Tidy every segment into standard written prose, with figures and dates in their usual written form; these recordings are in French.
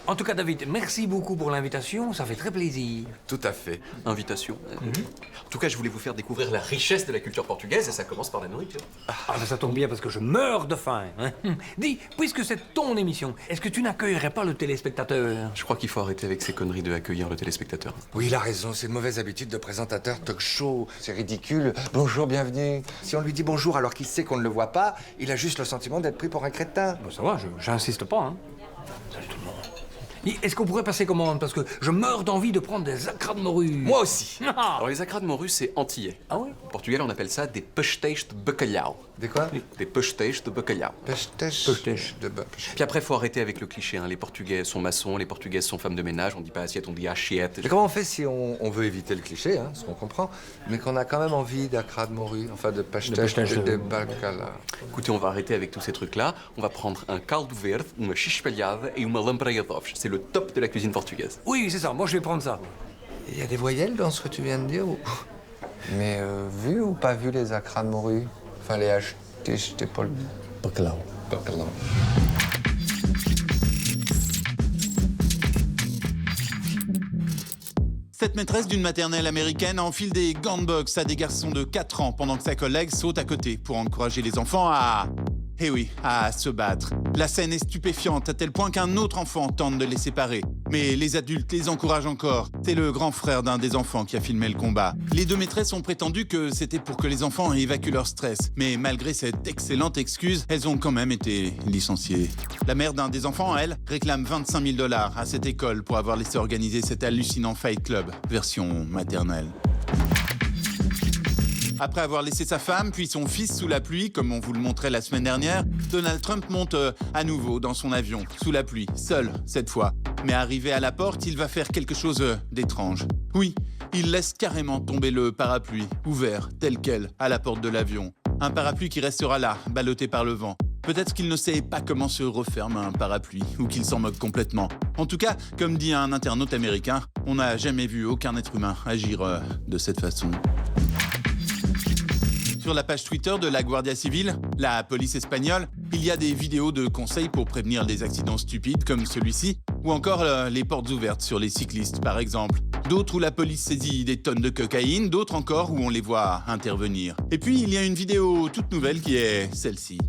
En tout cas, David, merci beaucoup pour l'invitation, ça fait très plaisir. Tout à fait. Invitation. En tout cas, je voulais vous faire découvrir la richesse de la culture portugaise et ça commence par la nourriture. Ah, ben ça tombe bien parce que je meurs de faim. Hein. Dis, puisque c'est ton émission, est-ce que tu n'accueillerais pas le téléspectateur? Je crois qu'il faut arrêter avec ces conneries de accueillir le téléspectateur. Oui, il a raison, c'est une mauvaise habitude de présentateur talk show. C'est ridicule. Bonjour, bienvenue. Si on lui dit bonjour alors qu'il sait qu'on ne le voit pas, il a juste le sentiment d'être pris pour un crétin. Ben ça va, j'insiste pas. Hein. Salut tout le monde. Est-ce qu'on pourrait passer commande? Parce que je meurs d'envie de prendre des acras de morue. Moi aussi. Ah. Alors les acras de morue, c'est antillais. Ah oui? En Portugal, on appelle ça des pastéis de bacalhau. Des quoi? Des pastéis de bacalhau. Pêche de bœuf. Puis après, faut arrêter avec le cliché. Hein. Les Portugais sont maçons, les Portugaises sont femmes de ménage. On dit pas assiette, on dit assiette. Mais comment on fait si on veut éviter le cliché, hein, ce qu'on comprend, mais qu'on a quand même envie d'acra de morue, enfin de pastèche de bacala? Écoutez, on va arrêter avec tous ces trucs-là. On va prendre un caldo verde, uma chispalhada et uma lampreia d'ovos. C'est le top de la cuisine portugaise. Oui, c'est ça, moi je vais prendre ça. Il y a des voyelles dans ce que tu viens de dire ou... Mais vu ou pas vu les acras de morue? Enfin, les haches, t'es pas le... Bacalao. Bacalao. Cette maîtresse d'une maternelle américaine enfile des gants de boxe à des garçons de 4 ans pendant que sa collègue saute à côté pour encourager les enfants à... Eh oui, à se battre. La scène est stupéfiante à tel point qu'un autre enfant tente de les séparer. Mais les adultes les encouragent encore. C'est le grand frère d'un des enfants qui a filmé le combat. Les deux maîtresses ont prétendu que c'était pour que les enfants évacuent leur stress. Mais malgré cette excellente excuse, elles ont quand même été licenciées. La mère d'un des enfants, elle, réclame 25 000 $ à cette école pour avoir laissé organiser cet hallucinant Fight Club, version maternelle. Après avoir laissé sa femme, puis son fils sous la pluie, comme on vous le montrait la semaine dernière, Donald Trump monte à nouveau dans son avion, sous la pluie, seul cette fois. Mais arrivé à la porte, il va faire quelque chose d'étrange. Oui, il laisse carrément tomber le parapluie, ouvert, tel quel, à la porte de l'avion. Un parapluie qui restera là, ballotté par le vent. Peut-être qu'il ne sait pas comment se referme un parapluie, ou qu'il s'en moque complètement. En tout cas, comme dit un internaute américain, on n'a jamais vu aucun être humain agir de cette façon. Sur la page Twitter de la Guardia Civile, la police espagnole, il y a des vidéos de conseils pour prévenir les accidents stupides comme celui-ci, ou encore les portes ouvertes sur les cyclistes par exemple. D'autres où la police saisit des tonnes de cocaïne, d'autres encore où on les voit intervenir. Et puis il y a une vidéo toute nouvelle qui est celle-ci.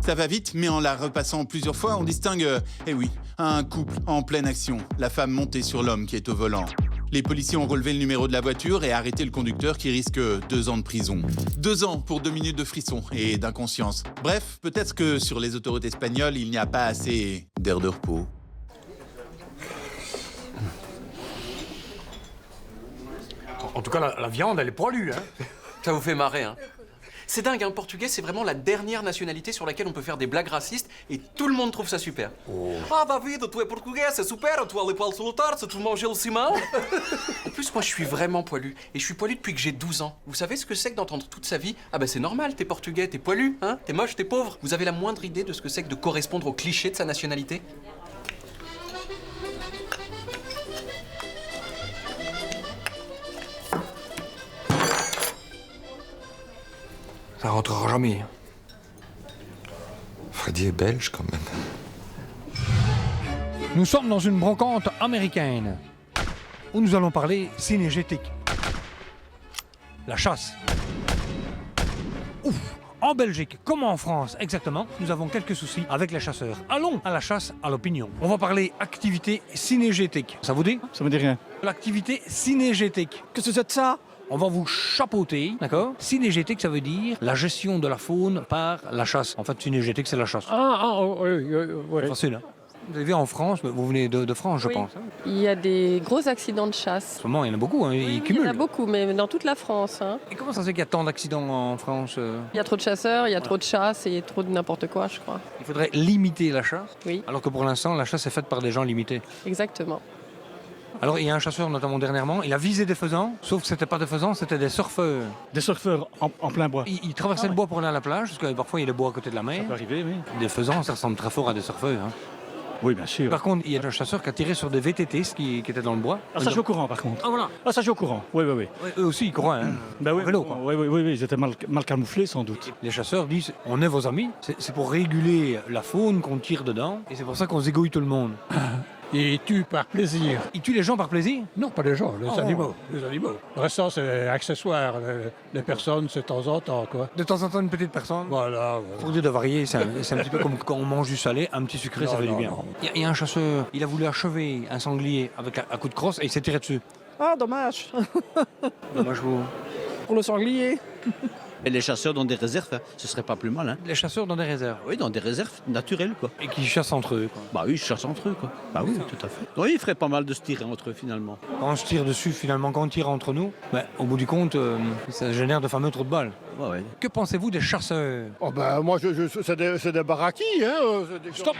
Ça va vite, mais en la repassant plusieurs fois, on distingue, eh oui, un couple en pleine action, la femme montée sur l'homme qui est au volant. Les policiers ont relevé le numéro de la voiture et arrêté le conducteur qui risque 2 ans de prison. 2 ans pour 2 minutes de frisson et d'inconscience. Bref, peut-être que sur les autoroutes espagnoles, il n'y a pas assez d'air de repos. En tout cas, la viande, elle est poilue, hein. Ça vous fait marrer, hein? C'est dingue, hein, portugais, c'est vraiment la dernière nationalité sur laquelle on peut faire des blagues racistes et tout le monde trouve ça super. Oh. Ah, David, tu es portugais, c'est super, tu as les poils sur le torse, tu manges le ciment. En plus, moi, je suis vraiment poilu. Et je suis poilu depuis que j'ai 12 ans. Vous savez ce que c'est que d'entendre toute sa vie? Ah, ben c'est normal, t'es portugais, t'es poilu, hein? T'es moche, t'es pauvre. Vous avez la moindre idée de ce que c'est que de correspondre au cliché de sa nationalité? Ça rentrera jamais. Freddy est belge quand même. Nous sommes dans une brocante américaine où nous allons parler cinégétique. La chasse. Ouf! En Belgique, comme en France exactement, nous avons quelques soucis avec les chasseurs. Allons à la chasse à l'opinion. On va parler activité cinégétique. Ça vous dit? Ça me dit rien. L'activité cinégétique. Qu'est-ce que c'est de ça? On va vous chapeauter, d'accord? Cinégétique, ça veut dire la gestion de la faune par la chasse. En fait, cinégétique, c'est la chasse. Oui. Facile, hein? Vous avez vu en France, vous venez de France, je Oui. pense. Il y a des gros accidents de chasse. En ce moment, il y en a beaucoup, hein, Oui, ils il y cumulent. en a beaucoup, mais dans toute la France. Hein. Et comment ça se fait qu'il y a tant d'accidents en France? Il y a trop de chasseurs, il y a trop de chasse et trop de n'importe quoi, je crois. Il faudrait limiter la chasse, Oui, alors que pour l'instant, la chasse est faite par des gens limités. exactement. Alors, il y a un chasseur, notamment dernièrement, il a visé des faisans, sauf que c'était pas des faisans, c'était des surfeurs. Des surfeurs en plein bois. Ils traversaient le bois pour aller à la plage, parce que parfois, il y a le bois à côté de la mer. Ça peut arriver, oui. Des faisans, ça ressemble très fort à des surfeurs. Hein. Oui, bien sûr. Par contre, il y a un chasseur qui a tiré sur des VTT, qui étaient dans le bois. Ah, ça, je suis au courant, par contre. Ah, voilà. Ah, ça, je suis au courant. Oui. Ouais, eux aussi, ils couraient, hein. Ben oui, En vélo, quoi. oui, ils étaient mal camouflés, sans doute. Les chasseurs disent, on est vos amis, c'est pour réguler la faune qu'on tire dedans, et c'est pour ça qu'on zégouille tout le monde. Ils tuent par plaisir. Ils tuent les gens par plaisir? Non, pas les gens, les Oh. animaux. Les animaux. Le restant, c'est accessoire. Les personnes, c'est de temps en temps, quoi. De temps en temps, une petite personne? Voilà. Pour dire de varier, c'est un petit peu comme quand on mange du salé, un petit sucré, ça Non, fait du non, bien. non. Il y a un chasseur, il a voulu achever un sanglier avec un coup de crosse et il s'est tiré dessus. Ah, dommage. Dommage vous. Pour le sanglier. Et les chasseurs dans des réserves, hein, ce serait pas plus mal. Hein. Les chasseurs dans des réserves. Oui, dans des réserves naturelles, quoi. Et qui chassent entre eux. Quoi. Bah oui, ils chassent entre eux, quoi. Bah oui, tout à fait. Oui, il ferait pas mal de se tirer entre eux, finalement. Quand on se tire dessus, finalement, quand on tire entre nous, au bout du compte, ça génère de fameux trous de balles. Ouais, ouais. Que pensez-vous des chasseurs? Oh ben, moi, c'est des baraquis, hein. Stop.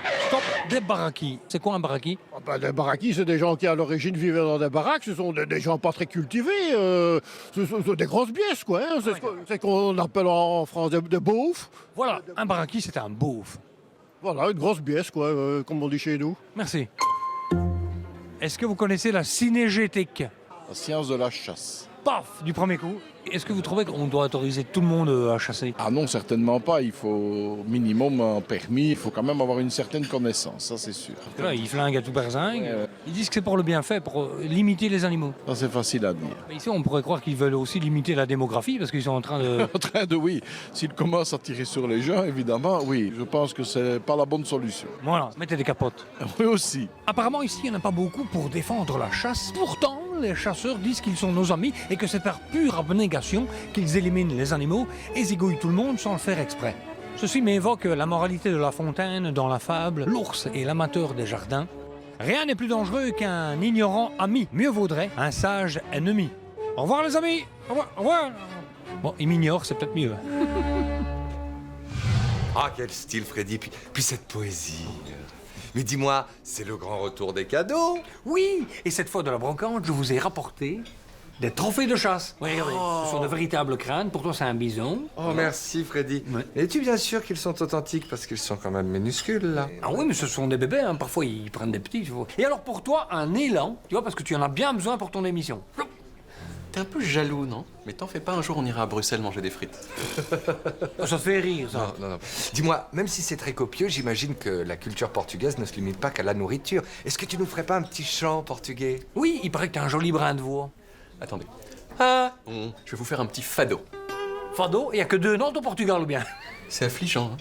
Des baraquis. C'est quoi un baraki? Oh ben, des baraquis, c'est des gens qui, à l'origine, vivaient dans des baraques. Ce sont des gens pas très cultivés. Ce sont des grosses bièces, quoi. Hein. C'est qu'on appelle en France des beaufs. Voilà, un baraki, c'était un beauf. Voilà, une grosse bièce, quoi, comme on dit chez nous. Merci. Est-ce que vous connaissez la cinégétique? La science de la chasse. Paf, du premier coup. Est-ce que vous trouvez qu'on doit autoriser tout le monde à chasser? Ah non, certainement pas. Il faut minimum un permis. Il faut quand même avoir une certaine connaissance, ça c'est sûr. Là, ils flinguent à tout berzingue. Ouais. Ils disent que c'est pour le bienfait, pour limiter les animaux. Ça c'est facile à dire. Mais ici, on pourrait croire qu'ils veulent aussi limiter la démographie parce qu'ils sont en train de... En train de oui, s'ils commencent à tirer sur les gens, évidemment, oui, je pense que c'est pas la bonne solution. Voilà, mettez des capotes. Oui aussi. Apparemment, ici, il n'y en a pas beaucoup pour défendre la chasse. Pourtant, les chasseurs disent qu'ils sont nos amis et que c'est par pure abnégation qu'ils éliminent les animaux et zigouillent tout le monde sans le faire exprès. Ceci m'évoque la moralité de La Fontaine dans la fable L'ours et l'amateur des jardins. Rien n'est plus dangereux qu'un ignorant ami. Mieux vaudrait un sage ennemi. Au revoir les amis. Au revoir. Au revoir. Bon, il m'ignore, c'est peut-être mieux. Ah, quel style, Freddy. Puis cette poésie. Mais dis-moi, c'est le grand retour des cadeaux? Oui, et cette fois de la brocante, je vous ai rapporté des trophées de chasse. Oui, regardez, ce sont de véritables crânes. Pour toi, c'est un bison. Oh, merci, Freddy. Ouais. Mais es-tu bien sûr qu'ils sont authentiques? Parce qu'ils sont quand même minuscules, là. Ah oui, mais ce sont des bébés, hein. Parfois ils prennent des petits. Tu vois. Et alors pour toi, un élan, tu vois, parce que tu en as bien besoin pour ton émission. T'es un peu jaloux, non? Mais t'en fais pas, un jour on ira à Bruxelles manger des frites. Ça te fait rire, ça. Non, non, non. Dis-moi, même si c'est très copieux, j'imagine que la culture portugaise ne se limite pas qu'à la nourriture. Est-ce que tu nous ferais pas un petit chant portugais? Oui, il paraît que t'as un joli brin de voix. Attendez. Ah, je vais vous faire un petit fado. Fado, il n'y a que 2 notes au Portugal ou bien? C'est affligeant, hein?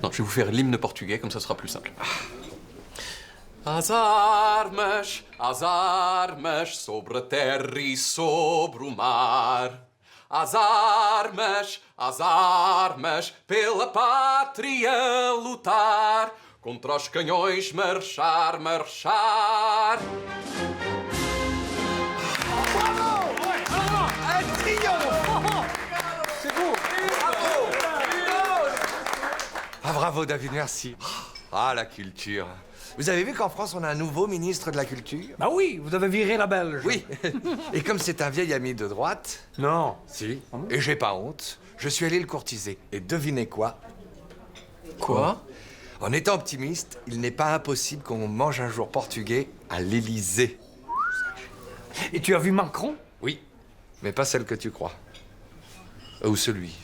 Non, je vais vous faire l'hymne portugais, comme ça sera plus simple. As armas sobre a terra e sobre o mar. As armas, pela pátria lutar. Contra os canhões marchar, marchar. Ah, bravo, David, merci. Ah, la culture. Vous avez vu qu'en France, on a un nouveau ministre de la Culture? Bah oui, vous avez viré la Belge. Oui. Et comme c'est un vieil ami de droite... Non. Si. Et j'ai pas honte. Je suis allé le courtiser. Et devinez quoi? Quoi? En étant optimiste, il n'est pas impossible qu'on mange un jour portugais à l'Élysée. Et tu as vu Macron? Oui. Mais pas celle que tu crois. Ou celui.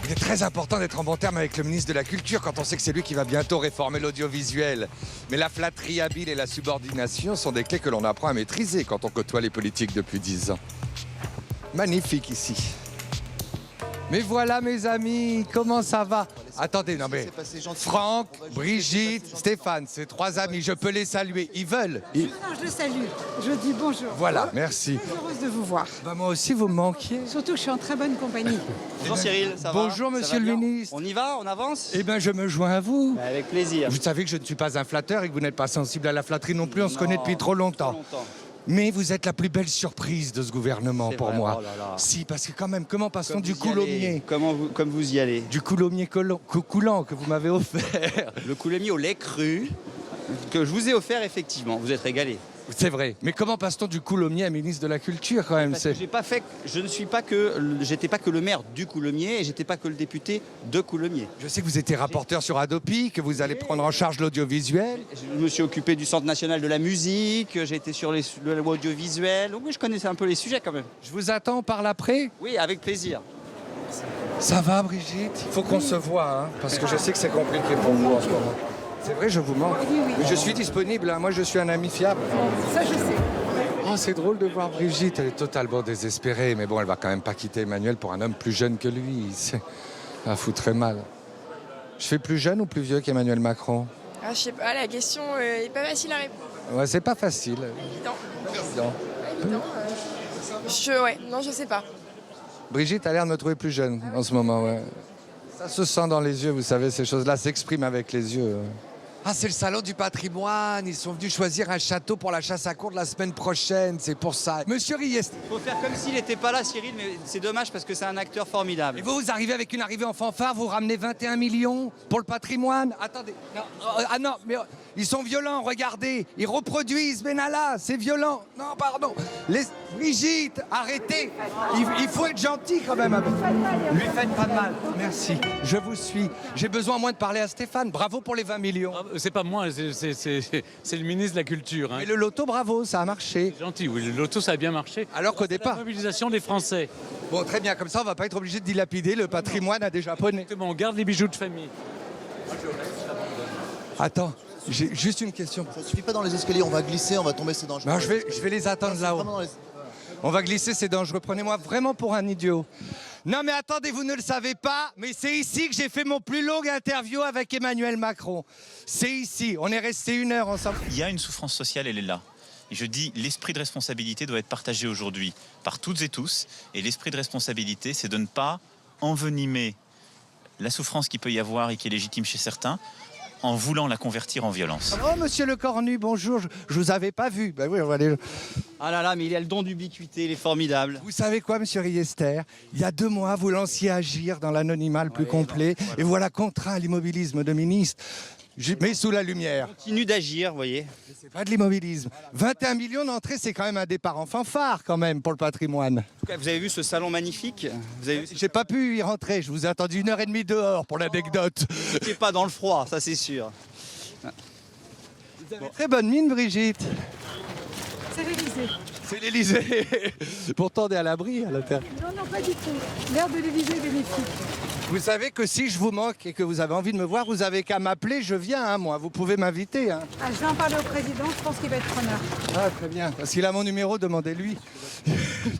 Il est très important d'être en bon terme avec le ministre de la Culture quand on sait que c'est lui qui va bientôt réformer l'audiovisuel. Mais la flatterie habile et la subordination sont des clés que l'on apprend à maîtriser quand on côtoie les politiques depuis 10 ans. Magnifique ici. Mais voilà mes amis, comment ça va? Attendez, non mais... Franck, Brigitte, Stéphane, ces 3 amis, je peux les saluer. Ils veulent. Non, je le salue. Je dis bonjour. Voilà, merci. Très heureuse de vous voir. Bah, moi aussi, vous me manquiez. Surtout que je suis en très bonne compagnie. Bonjour Cyril, ça va? Bonjour monsieur le ministre. On y va, on avance? Eh bien, je me joins à vous. Avec plaisir. Vous savez que je ne suis pas un flatteur et que vous n'êtes pas sensible à la flatterie non plus. On se connaît depuis trop longtemps. Mais vous êtes la plus belle surprise de ce gouvernement pour moi. Oh là là. Si, parce que quand même, comment passe-t-on du coulommier? Comme vous y allez. Du coulommier coulant que vous m'avez offert. Le coulommier au lait cru que je vous ai offert, effectivement. Vous êtes régalé. C'est vrai. Mais comment passe-t-on du coulommier à ministre de la Culture quand même? Parce que j'étais pas que le maire du Coulommiers et j'étais pas que le député de Coulommiers. Je sais que vous étiez rapporteur sur Adopi, que vous allez prendre en charge l'audiovisuel. Je me suis occupé du Centre national de la musique, j'ai été sur l'audiovisuel. Donc oui, je connaissais un peu les sujets quand même. Je vous attends par l'après. Oui, avec plaisir. Ça va Brigitte? Il faut qu'on se voie, hein, parce que je sais que c'est compliqué pour vous en ce moment. C'est vrai, je vous manque. Mais je suis disponible, hein. Moi je suis un ami fiable. Ça, je sais. Oh, c'est drôle de voir Brigitte, elle est totalement désespérée, mais bon, elle va quand même pas quitter Emmanuel pour un homme plus jeune que lui. Ça foutrait mal. Je fais plus jeune ou plus vieux qu'Emmanuel Macron? Ah, je sais pas, la question est pas facile à répondre. Ouais, c'est pas facile. Évident. Évident. Non, je sais pas. Brigitte a l'air de me trouver plus jeune en ce moment, ouais. Ça se sent dans les yeux, vous savez, ces choses-là s'expriment avec les yeux. Ah, c'est le salon du patrimoine. Ils sont venus choisir un château pour la chasse à courre de la semaine prochaine, c'est pour ça. Monsieur Riest. Il faut faire comme s'il n'était pas là, Cyril, mais c'est dommage parce que c'est un acteur formidable. Et vous arrivez avec une arrivée en fanfare, vous ramenez 21 millions pour le patrimoine. Attendez, non, ah non, mais ils sont violents, regardez. Ils reproduisent Benalla, c'est violent. Non, pardon. Brigitte, arrêtez. Il faut être gentil quand même. Lui faites pas de mal. Merci, je vous suis. J'ai besoin moins de parler à Stéphane. Bravo pour les 20 millions. C'est pas moi, c'est le ministre de la Culture. Mais le loto, bravo, ça a marché. Gentil, oui, le loto, ça a bien marché. Alors qu'au départ... La mobilisation des Français. Bon, très bien, comme ça, on va pas être obligé de dilapider le patrimoine à des Japonais. Exactement, on garde les bijoux de famille. Attends, j'ai juste une question. Ça suffit pas dans les escaliers, on va glisser, on va tomber, c'est dangereux. Non, je vais les attendre là-haut. On va glisser, c'est dangereux. Prenez-moi vraiment pour un idiot. Non mais attendez, vous ne le savez pas, mais c'est ici que j'ai fait mon plus long interview avec Emmanuel Macron. C'est ici, on est resté 1 heure ensemble. Il y a une souffrance sociale, elle est là. Et je dis, l'esprit de responsabilité doit être partagé aujourd'hui par toutes et tous. Et l'esprit de responsabilité, c'est de ne pas envenimer la souffrance qu'il peut y avoir et qui est légitime chez certains, en voulant la convertir en violence. Oh, monsieur Le Cornu, bonjour, je vous avais pas vu. Ben oui, on va aller... Ah là là, mais il a le don d'ubiquité, il est formidable. Vous savez quoi, monsieur Riester? Il y a 2 mois, vous lanciez Agir dans l'anonymat le plus complet, et voilà contraint à l'immobilisme de ministre. Je mets sous la lumière. Continue d'agir, vous voyez. C'est pas de l'immobilisme. 21 millions d'entrées, c'est quand même un départ en fanfare, quand même, pour le patrimoine. En tout cas, vous avez vu ce salon magnifique? J'ai pas pu y rentrer, je vous ai attendu 1h30 dehors pour l'anecdote. Vous n'étiez pas dans le froid, ça c'est sûr. Vous avez très bonne mine, Brigitte. C'est l'Élysée. C'est l'Élysée. Pourtant, on est à l'abri à l'intérieur. Non, pas du tout. L'air de l'Élysée est bénéfique. Vous savez que si je vous manque et que vous avez envie de me voir, vous avez qu'à m'appeler, je viens, hein, moi. Vous pouvez m'inviter. Hein. Ah, je vais en parler au président, je pense qu'il va être preneur. Ah, très bien. Parce qu'il a mon numéro, demandez-lui.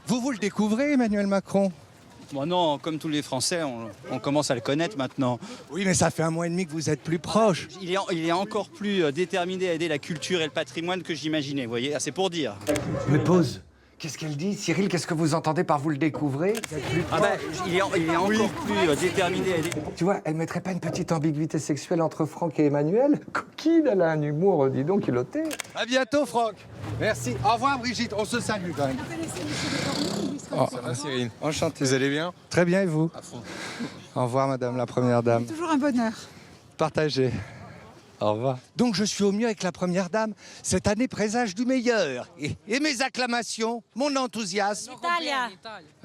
Vous le découvrez, Emmanuel Macron? Bon non, comme tous les Français, on commence à le connaître maintenant. Oui, mais ça fait 1 mois et demi que vous êtes plus proche. Il est encore plus déterminé à aider la culture et le patrimoine que j'imaginais, vous voyez. Ah, c'est pour dire. Mais pause. Qu'est-ce qu'elle dit? Cyril, qu'est-ce que vous entendez par vous le découvrez? Ah ben, il est encore plus déterminé à aider. Tu vois, elle mettrait pas une petite ambiguïté sexuelle entre Franck et Emmanuel? Coquine, elle a un humour, dis donc, culotté. À bientôt, Franck. Merci. Au revoir, Brigitte. On se salue quand même. Oh, Ça va, Cyril? Enchanté. Vous allez bien? Très bien, et vous? Au revoir, madame la première dame. Toujours un bonheur. Partagez. Au revoir. Donc je suis au mieux avec la première dame. Cette année présage du meilleur. Et mes acclamations, mon enthousiasme. Italia.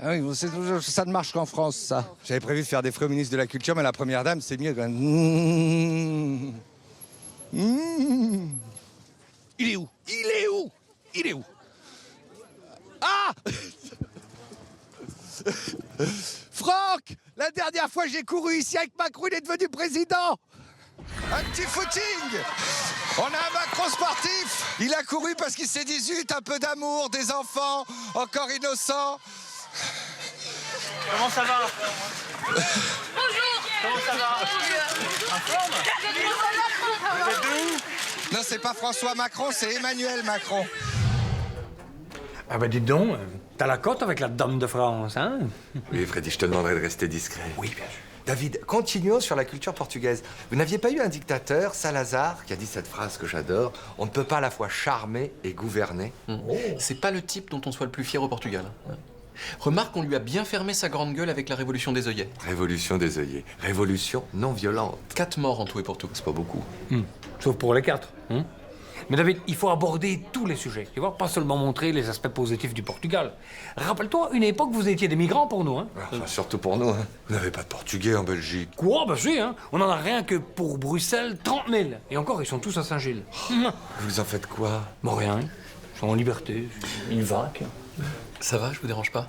Ah oui, ça ne marche qu'en France, ça. J'avais prévu de faire des frais au ministre de la Culture, mais la première dame, c'est mieux. Quand même. Il est où? Il est où? Il est où? Ah! Franck! La dernière fois j'ai couru ici avec Macron, il est devenu président! Un petit footing! On a un Macron sportif! Il a couru parce qu'il s'est dit zut, un peu d'amour, des enfants, encore innocents. Comment ça va? Bonjour. Comment ça va? En forme? Vous êtes de où? Non, c'est pas François Macron, c'est Emmanuel Macron. Ah ben dites donc, t'as la cote avec la dame de France, hein? Oui, Freddy, je te demanderai de rester discret. Oui, bien sûr. David, continuons sur la culture portugaise. Vous n'aviez pas eu un dictateur, Salazar, qui a dit cette phrase que j'adore: on ne peut pas à la fois charmer et gouverner? C'est pas le type dont on soit le plus fier au Portugal. Remarque qu'on lui a bien fermé sa grande gueule avec la révolution des œillets. Révolution des œillets. Révolution non violente. 4 morts en tout et pour tout. C'est pas beaucoup. Sauf pour les 4. Mais David, il faut aborder tous les sujets, tu vois, pas seulement montrer les aspects positifs du Portugal. Rappelle-toi, une époque, vous étiez des migrants pour nous, hein? Enfin, surtout pour nous, hein. Vous n'avez pas de Portugais en Belgique. Quoi? Ben si, hein. On en a rien que pour Bruxelles, 30 000. Et encore, ils sont tous à Saint-Gilles. Vous en faites quoi? Bon, rien. Ils sont en liberté. Ils vaquent. Ça va, je vous dérange pas?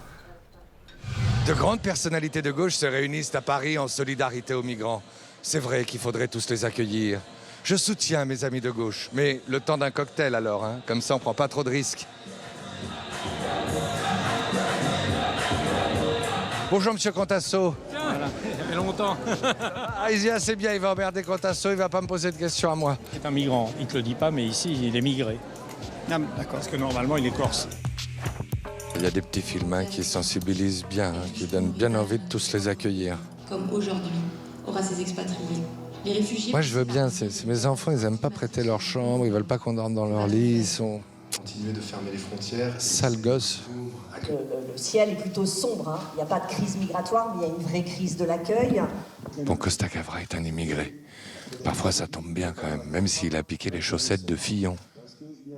De grandes personnalités de gauche se réunissent à Paris en solidarité aux migrants. C'est vrai qu'il faudrait tous les accueillir. Je soutiens mes amis de gauche, mais le temps d'un cocktail alors, hein. Comme ça on prend pas trop de risques. Bonjour Monsieur Contasso. Voilà, ça fait longtemps. Ah, il dit assez bien, il va emmerder Contasso, il va pas me poser de questions à moi. Il est un migrant, il te le dit pas, mais ici il est migré. Ah, d'accord. Parce que normalement il est corse. Il y a des petits films hein, qui sensibilisent bien, hein, qui donnent bien envie de tous les accueillir. Comme aujourd'hui, aura ces expatriés. Les réfugiés... Moi je veux bien, c'est mes enfants, ils aiment pas prêter leur chambre, ils veulent pas qu'on dorme dans leur lit, ils sont... Continuer de fermer les frontières. Sales gosses. Le ciel est plutôt sombre, hein. Il n'y a pas de crise migratoire, mais il y a une vraie crise de l'accueil. Bon, Costa Gavra est un immigré. Parfois ça tombe bien quand même s'il a piqué les chaussettes de Fillon.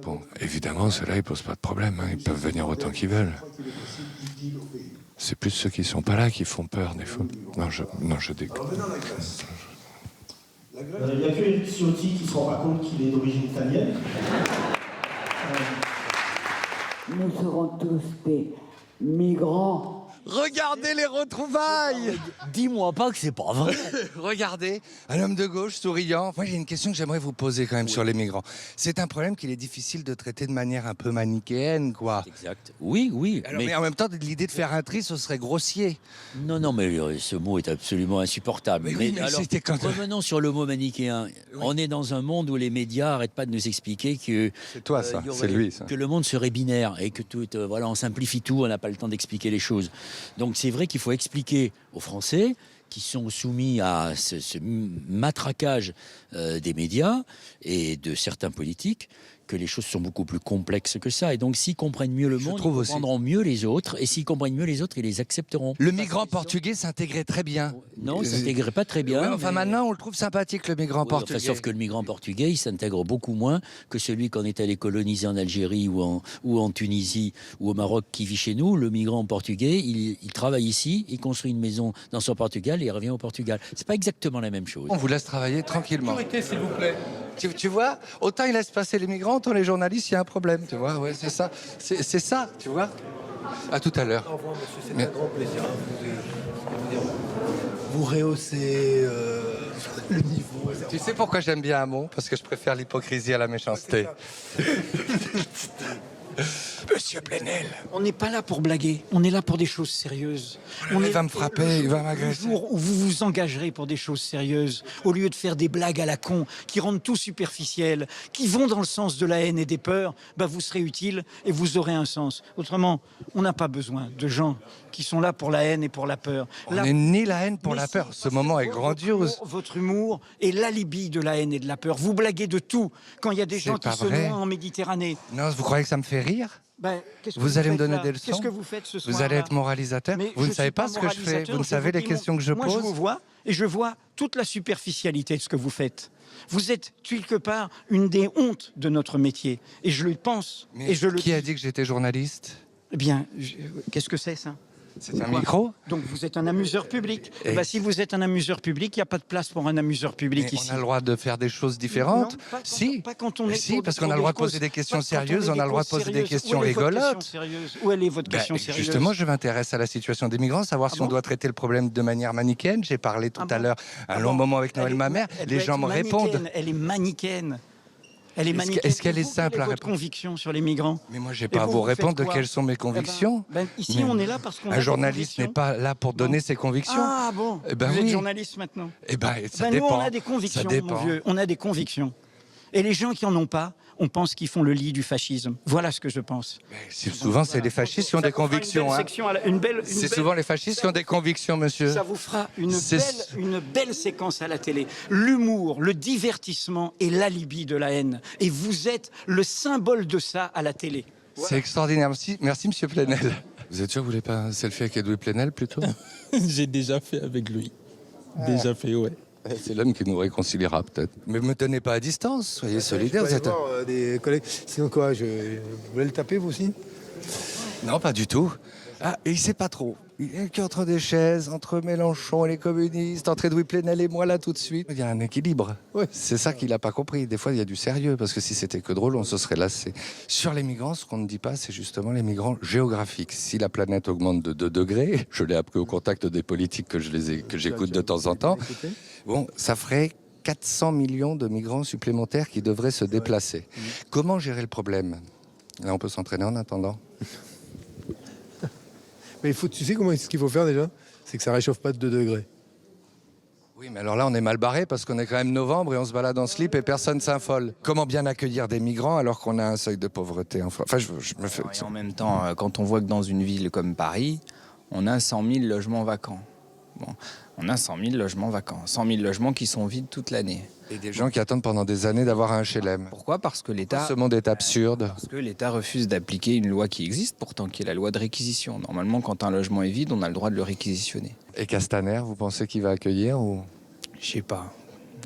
Bon, évidemment, ceux-là, ils posent pas de problème, hein. Ils peuvent venir autant qu'ils veulent. C'est plus ceux qui sont pas là qui font peur, des fois. Non, je déconne. Il n'y a que Eric Ciotti qui se rend pas compte qu'il est d'origine italienne. Nous serons tous des migrants. Regardez les retrouvailles. Dis-moi pas que c'est pas vrai. Regardez, un homme de gauche souriant. Moi, j'ai une question que j'aimerais vous poser quand même sur les migrants. C'est un problème qu'il est difficile de traiter de manière un peu manichéenne, quoi. Exact. Oui. Alors, mais en même temps, l'idée de faire un tri, ce serait grossier. Non, mais ce mot est absolument insupportable. Mais alors, c'était quand... revenons sur le mot manichéen. Oui. On est dans un monde où les médias n'arrêtent pas de nous expliquer que... C'est toi, ça. C'est lui, ça. Que le monde serait binaire et que tout... voilà, on simplifie tout, on n'a pas le temps d'expliquer les choses. Donc c'est vrai qu'il faut expliquer aux Français qui sont soumis à ce matraquage des médias et de certains politiques que les choses sont beaucoup plus complexes que ça. Et donc, s'ils comprennent mieux le monde, ils comprendront mieux les autres. Et s'ils comprennent mieux les autres, ils les accepteront. Le migrant portugais s'intégrait très bien. Non, il ne s'intégrait pas très bien. Ouais, enfin, maintenant, on le trouve sympathique, le migrant portugais. Sauf que le migrant portugais, il s'intègre beaucoup moins que celui qu'on est allé coloniser en Algérie ou en Tunisie ou au Maroc qui vit chez nous. Le migrant portugais, il travaille ici, il construit une maison dans son Portugal et il revient au Portugal. C'est pas exactement la même chose. On vous laisse travailler tranquillement. Sécurité, s'il vous plaît. Tu vois, autant il laisse passer les migrants, autant les journalistes, il y a un problème, tu vois. Ouais, c'est ça. C'est ça, tu vois. À tout à l'heure. Au revoir, monsieur, c'est un grand plaisir. Vous rehaussez le niveau. Tu sais pourquoi j'aime bien Hamon? Parce que je préfère l'hypocrisie à la méchanceté. Monsieur Plenel. On n'est pas là pour blaguer, on est là pour des choses sérieuses. Il va me frapper, il va m'agresser. Le jour où vous vous engagerez pour des choses sérieuses, au lieu de faire des blagues à la con, qui rendent tout superficiel, qui vont dans le sens de la haine et des peurs, vous serez utile et vous aurez un sens. Autrement, on n'a pas besoin de gens qui sont là pour la haine et pour la peur. On n'est ni la haine pour la peur, ce moment est grandiose. Votre humour est l'alibi de la haine et de la peur. Vous blaguez de tout quand il y a des gens qui se noient en Méditerranée. Non, vous croyez que ça me fait rire? Vous allez me donner des leçons? Qu'est-ce que vous faites ce soir? Vous allez être moralisateur? Vous ne savez pas ce que je fais? Vous ne savez les questions que je pose? Moi, je vous vois et je vois toute la superficialité de ce que vous faites. Vous êtes quelque part une des hontes de notre métier. Et je le pense. Mais qui a dit que j'étais journaliste? Eh bien, qu'est-ce que c'est ça? C'est un micro? Donc vous êtes un amuseur public. Si vous êtes un amuseur public, il n'y a pas de place pour un amuseur public ici. On a le droit de faire des choses différentes? Non, pas quand on est si, parce qu'on a le droit de poser des questions sérieuses, on a le droit de poser des questions rigolotes. Où est votre question sérieuse? Justement, je m'intéresse à la situation des migrants, savoir si on doit traiter le problème de manière manichéenne. J'ai parlé tout à l'heure un long moment avec Noël Mamère. Les gens me répondent. Elle est manichéenne. Est-ce qu'elle est simple à répondre? Votre conviction sur les migrants? Mais moi, je n'ai pas à vous répondre de quelles sont mes convictions. Ici, on est là parce qu'on a un journaliste n'est pas là pour donner ses convictions. Ah bon? Vous êtes journaliste maintenant? Ça dépend. Nous, on a des convictions, mon vieux. On a des convictions. Et les gens qui en ont pas, on pense qu'ils font le lit du fascisme. Voilà ce que je pense. Souvent, c'est les fascistes qui ont des convictions. C'est souvent les fascistes qui ont des convictions, monsieur. Ça vous fera une belle séquence à la télé. L'humour, le divertissement et l'alibi de la haine. Et vous êtes le symbole de ça à la télé. Voilà. C'est extraordinaire. Merci, monsieur Plenel. Vous êtes sûr que vous voulez pas un selfie avec Edoui Plenel, plutôt? J'ai déjà fait avec lui. Déjà fait, ouais. C'est l'homme qui nous réconciliera peut-être. Mais ne me tenez pas à distance, soyez solidaires. Vous êtes des collègues. Sinon quoi, vous voulez le taper vous aussi? Non, pas du tout. Ah, et il sait pas trop. Il est qu'entre des chaises, entre Mélenchon et les communistes, entre Edoui Plenel et moi là tout de suite. Il y a un équilibre. Ouais. C'est ça qu'il n'a pas compris. Des fois, il y a du sérieux, parce que si c'était que drôle, on se serait lassé. Sur les migrants, ce qu'on ne dit pas, c'est justement les migrants géographiques. Si la planète augmente de 2 degrés, je l'ai appris au contact des politiques que j'écoute de temps en temps, bon, ça ferait 400 millions de migrants supplémentaires qui devraient se déplacer. Comment gérer le problème? Là, on peut s'entraîner en attendant. Mais tu sais ce qu'il faut faire déjà? C'est que ça réchauffe pas de 2 degrés. Oui, mais alors là, on est mal barré parce qu'on est quand même novembre et on se balade en slip et personne s'affole. Comment bien accueillir des migrants alors qu'on a un seuil de pauvreté en France? Enfin, je me fais... Et en même temps, quand on voit que dans une ville comme Paris, on a 100 000 logements vacants. Bon, on a 100 000 logements vacants, 100 000 logements qui sont vides toute l'année. Et des gens qui attendent pendant des années d'avoir un HLM. Pourquoi? Parce que l'État... Ce monde est absurde. Parce que l'État refuse d'appliquer une loi qui existe pourtant, qui est la loi de réquisition. Normalement, quand un logement est vide, on a le droit de le réquisitionner. Et Castaner, vous pensez qu'il va accueillir ou... Je sais pas.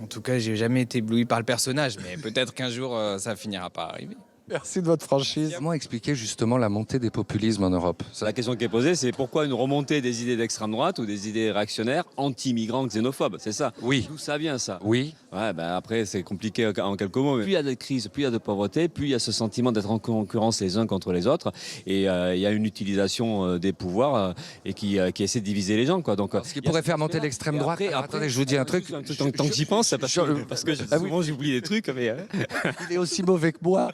En tout cas, j'ai jamais été ébloui par le personnage, mais peut-être qu'un jour, ça finira par arriver. Merci de votre franchise. Comment expliquer justement la montée des populismes en Europe? La question qui est posée, c'est pourquoi une remontée des idées d'extrême droite ou des idées réactionnaires, anti-migrants, xénophobes, c'est ça? Oui. D'où ça vient, ça? Oui. Ouais, ben après, c'est compliqué en quelques mots. Mais plus il y a de crise, plus il y a de pauvreté, plus il y a ce sentiment d'être en concurrence les uns contre les autres. Et il y a une utilisation des pouvoirs et qui essaie de diviser les gens, quoi. Donc, ce qui pourrait faire monter l'extrême droite. Après, attendez, je vous dis un truc. Tant que j'y pense, parce que souvent j'oublie des trucs. Mais, il est aussi mauvais que moi.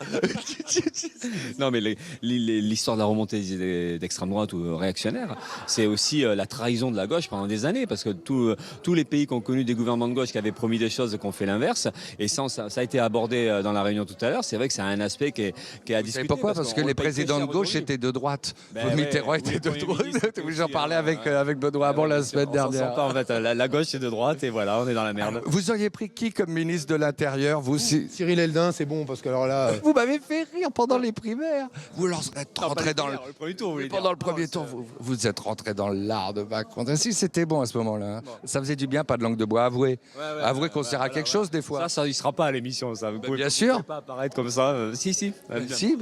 Non, mais l'histoire de la remontée des idées d'extrême droite ou réactionnaire, c'est aussi la trahison de la gauche pendant des années, parce que tous les pays qui ont connu des gouvernements de gauche qui avaient promis des choses et qui ont fait l'inverse, et ça a été abordé dans la réunion tout à l'heure, c'est vrai que c'est un aspect qui est à discuter. Et pourquoi? Parce que les présidents de gauche étaient de droite. Mitterrand était de droite. J'en parlais avec Benoît Hamon la semaine dernière. On s'entend, en fait, la gauche est de droite, et voilà, on est dans la merde. Vous auriez pris qui comme ministre de l'Intérieur, vous? Cyril Eldin, c'est bon, parce que alors là... Vous m'avez fait rire pendant les primaires. Vous leur êtes rentré dans le premier tour. Pendant le premier tour, vous êtes rentré dans l'art de Macron. Si, c'était bon à ce moment-là. Bon. Ça faisait du bien, pas de langue de bois, avouez. Avouez qu'on sert à quelque chose des fois. Ça, il sera pas à l'émission, ça. Vous pouvez bien sûr. Pas apparaître comme ça. Si. Si,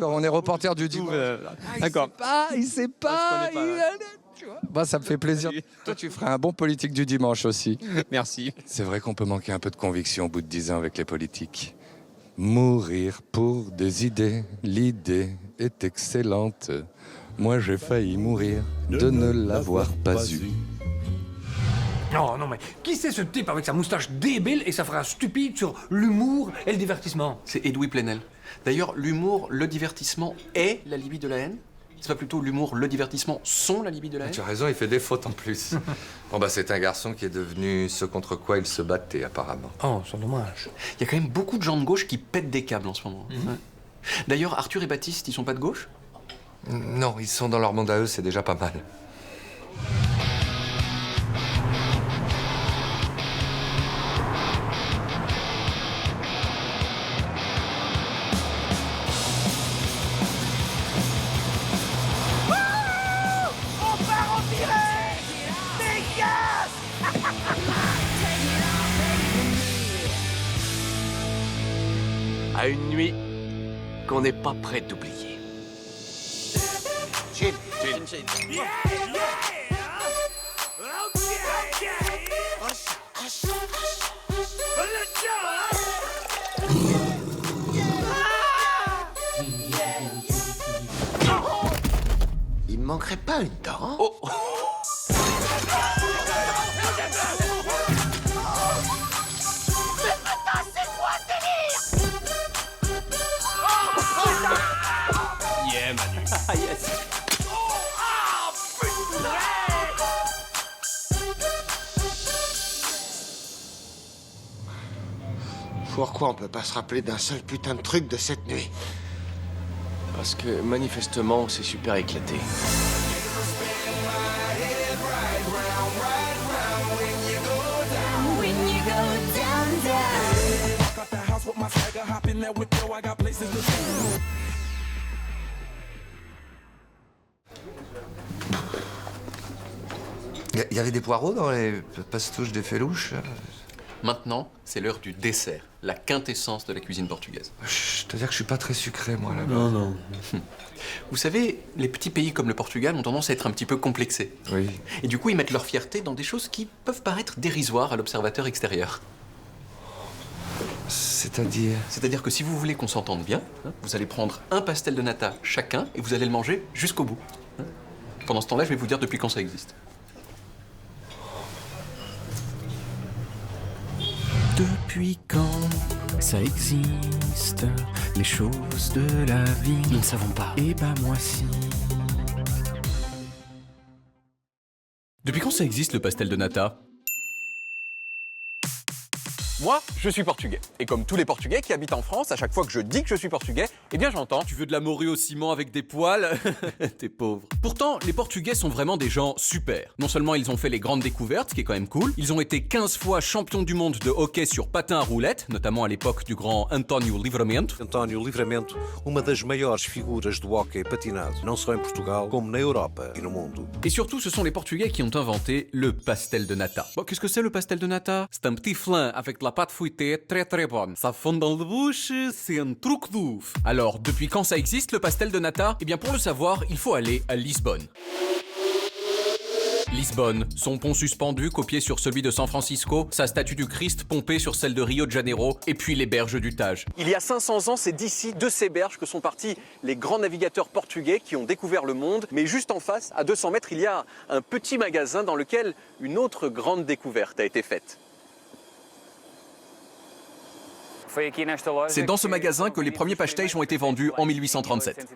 on est reporter du dimanche. D'accord. Il sait pas. Bah, ça me fait plaisir. Toi, tu ferais un bon politique du dimanche aussi. Merci. C'est vrai qu'on peut manquer un peu de conviction au bout de 10 ans avec les politiques. Mourir pour des idées, l'idée est excellente. Moi j'ai failli mourir de ne l'avoir pas eu. Non, mais qui c'est ce type avec sa moustache débile et sa phrase stupide sur l'humour et le divertissement? C'est Edoui Plenel. D'ailleurs, l'humour, le divertissement est la Libye de la haine? C'est pas plutôt l'humour, le divertissement sont la Libye de la haine? Tu as raison, il fait des fautes en plus. Bon bah c'est un garçon qui est devenu ce contre quoi il se battait apparemment. Oh, c'est dommage. Il y a quand même beaucoup de gens de gauche qui pètent des câbles en ce moment. Ouais. D'ailleurs, Arthur et Baptiste, ils sont pas de gauche? Non, ils sont dans leur monde à eux, c'est déjà pas mal. À une nuit qu'on n'est pas prêt d'oublier. Chin. Il me manquerait pas une dent. Oh. Ah yes. Pourquoi on peut pas se rappeler d'un seul putain de truc de cette nuit? Parce que manifestement, c'est super éclaté. Il y avait des poireaux dans les pastouches des Felouches? Maintenant, c'est l'heure du dessert, la quintessence de la cuisine portugaise. Je te dire que je suis pas très sucré, moi, là-bas. Non. Vous savez, les petits pays comme le Portugal ont tendance à être un petit peu complexés. Oui. Et du coup, ils mettent leur fierté dans des choses qui peuvent paraître dérisoires à l'observateur extérieur. C'est-à-dire? C'est-à-dire que si vous voulez qu'on s'entende bien, vous allez prendre un pastel de nata chacun et vous allez le manger jusqu'au bout. Pendant ce temps-là, je vais vous dire depuis quand ça existe. Depuis Depuis quand ça existe, les choses de la vie? Nous ne savons pas. Eh ben moi si. Depuis quand ça existe le pastel de nata? Moi, je suis portugais. Et comme tous les Portugais qui habitent en France, à chaque fois que je dis que je suis portugais, eh bien j'entends « Tu veux de la morue au ciment avec des poils ?» T'es pauvre. Pourtant, les Portugais sont vraiment des gens super. Non seulement ils ont fait les grandes découvertes, ce qui est quand même cool, ils ont été 15 fois champions du monde de hockey sur patin à roulettes, notamment à l'époque du grand António Livramento. António Livramento, uma das maiores figuras do hockey patinado, não só em Portugal, como na Europa e no mundo. Et surtout, ce sont les Portugais qui ont inventé le pastel de nata. Bon, qu'est-ce que c'est le pastel de nata? C'est un petit flan avec de la pâte fouettée très très bonne. Ça fond dans la bouche, c'est un truc de ouf. Alors, depuis quand ça existe le pastel de nata? Eh bien, pour le savoir, il faut aller à Lisbonne. Lisbonne, son pont suspendu copié sur celui de San Francisco, sa statue du Christ pompée sur celle de Rio de Janeiro, et puis les berges du Tage. Il y a 500 ans, c'est d'ici, de ces berges, que sont partis les grands navigateurs portugais qui ont découvert le monde. Mais juste en face, à 200 mètres, il y a un petit magasin dans lequel une autre grande découverte a été faite. C'est dans ce magasin que les premiers pastéis ont été vendus en 1837.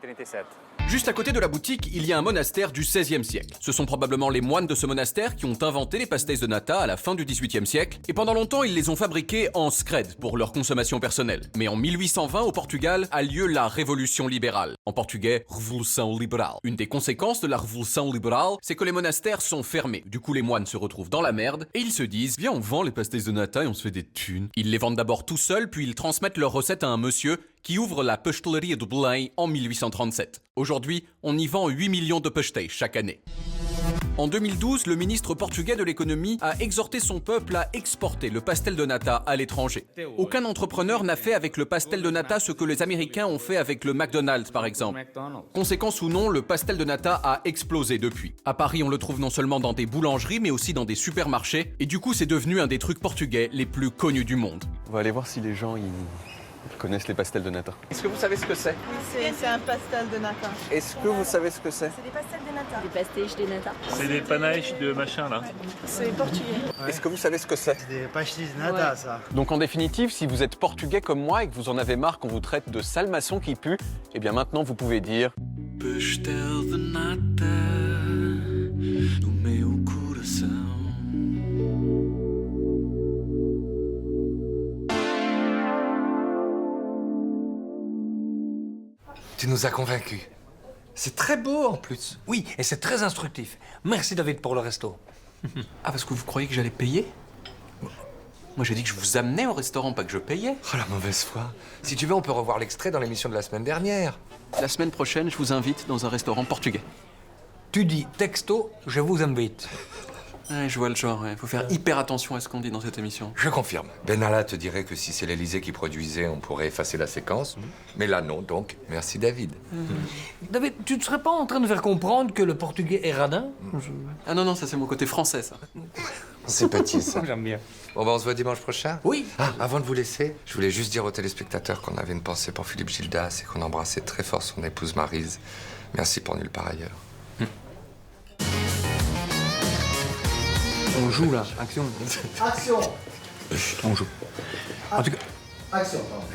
Juste à côté de la boutique, il y a un monastère du XVIe siècle. Ce sont probablement les moines de ce monastère qui ont inventé les pastéis de nata à la fin du XVIIIe siècle, et pendant longtemps, ils les ont fabriqués en scred pour leur consommation personnelle. Mais en 1820, au Portugal, a lieu la Révolution libérale. En portugais, Revolução Liberal. Une des conséquences de la Révolution libérale, c'est que les monastères sont fermés. Du coup, les moines se retrouvent dans la merde, et ils se disent « Viens, on vend les pastéis de nata et on se fait des thunes ». Ils les vendent d'abord tout seuls, puis ils transmettent leur recette à un monsieur qui ouvre la pasteleria de Belém en 1837. Aujourd'hui, on y vend 8 millions de pastéis chaque année. En 2012, le ministre portugais de l'économie a exhorté son peuple à exporter le pastel de nata à l'étranger. Aucun entrepreneur n'a fait avec le pastel de nata ce que les Américains ont fait avec le McDonald's, par exemple. Conséquence ou non, le pastel de nata a explosé depuis. À Paris, on le trouve non seulement dans des boulangeries, mais aussi dans des supermarchés. Et du coup, c'est devenu un des trucs portugais les plus connus du monde. On va aller voir si les gens connaissent les pastels de nata. Est-ce que vous savez ce que c'est? Oui, c'est un pastel de nata. Est-ce que vous savez ce que c'est? C'est des pastels de nata. Des pastéis de nata. C'est des panaches de machin là. C'est portugais. Est-ce que vous savez ce que c'est? C'est des pastéis de nata, ça. Donc en définitive, si vous êtes portugais comme moi et que vous en avez marre qu'on vous traite de sale maçon qui pue, eh bien maintenant vous pouvez dire pastel de nata no meu coração. Tu nous as convaincus. C'est très beau en plus. Oui, et c'est très instructif. Merci David pour le resto. Ah, parce que vous croyez que j'allais payer? Moi j'ai dit que je vous amenais au restaurant, pas que je payais. Oh la mauvaise foi. Si tu veux, on peut revoir l'extrait dans l'émission de la semaine dernière. La semaine prochaine, je vous invite dans un restaurant portugais. Tu dis texto, je vous invite. Ouais, je vois le genre, il faut faire hyper attention à ce qu'on dit dans cette émission. Je confirme. Benalla te dirait que si c'est l'Élysée qui produisait, on pourrait effacer la séquence. Mais là, non, donc, merci David. David, tu ne serais pas en train de faire comprendre que le portugais est radin? Ah non, non, ça c'est mon côté français, ça. C'est petit, ça. J'aime bien. Bon, bah, on se voit dimanche prochain? Oui. Ah, avant de vous laisser, je voulais juste dire aux téléspectateurs qu'on avait une pensée pour Philippe Gildas et qu'on embrassait très fort son épouse Maryse. Merci pour nulle part ailleurs. On joue là, action. Action. On joue. En tout cas. Action, pardon.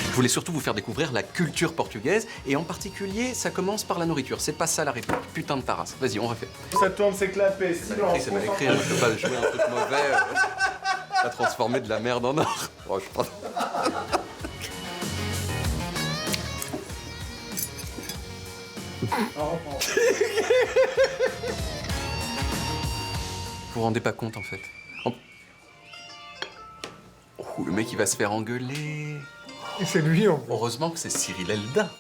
Je voulais surtout vous faire découvrir la culture portugaise, et en particulier, ça commence par la nourriture. C'est pas ça la réplique, putain de ta race. Vas-y, on refait. Ça tourne, c'est clapé, silence. C'est mal écrit, je peux pas jouer un truc mauvais, pas transformer de la merde en or. Oh, je pense. Vous vous rendez pas compte en fait. Oh, le mec il va se faire engueuler. C'est lui, Heureusement que c'est Cyril Eldin.